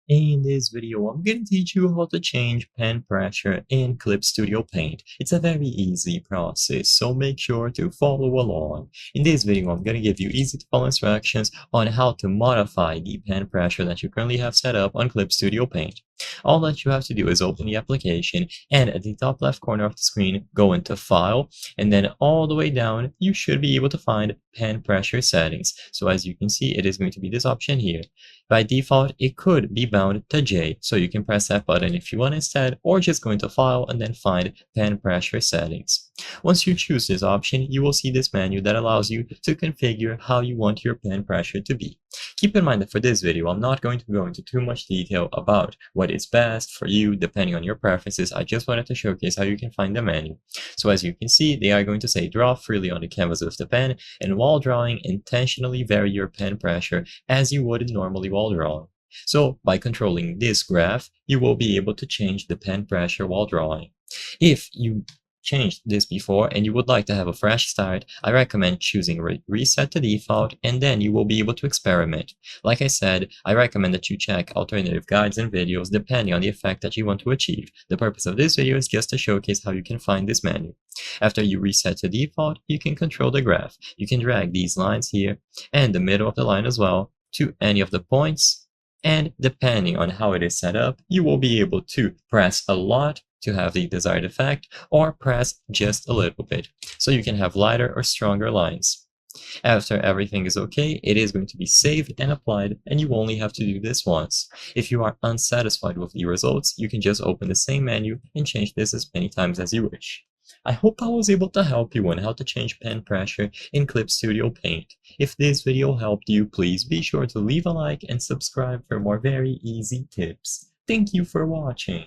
In this video, I'm going to teach you how to change pen pressure in Clip Studio Paint. It's a very easy process, so make sure to follow along. In this video, I'm going to give you easy to follow instructions on how to modify the pen pressure that you currently have set up on Clip Studio Paint. All that you have to do is open the application, and at the top left corner of the screen, go into File, and then all the way down, you should be able to find pen pressure settings. So as you can see, it is going to be this option here. By default, it could be bound to J, so you can press that button if you want instead, or just go into File and then find Pen Pressure Settings. Once you choose this option, you will see this menu that allows you to configure how you want your pen pressure to be. Keep in mind that for this video, I'm not going to go into too much detail about what is best for you depending on your preferences. I just wanted to showcase how you can find the menu. So as you can see, they are going to say draw freely on the canvas with the pen, and while drawing, intentionally vary your pen pressure as you would normally while drawing. So by controlling this graph, you will be able to change the pen pressure while drawing. If you changed this before and you would like to have a fresh start, I recommend choosing reset to default, and then you will be able to experiment. Like I said, I recommend that you check alternative guides and videos depending on the effect that you want to achieve. The purpose of this video is just to showcase how you can find this menu. After you reset to default, you can control the graph. You can drag these lines here and the middle of the line as well to any of the points, and depending on how it is set up, you will be able to press a lot to have the desired effect, or press just a little bit, so you can have lighter or stronger lines. After everything is okay, it is going to be saved and applied, and you only have to do this once. If you are unsatisfied with the results, you can just open the same menu and change this as many times as you wish. I hope I was able to help you on how to change pen pressure in Clip Studio Paint. If this video helped you, please be sure to leave a like and subscribe for more very easy tips. Thank you for watching.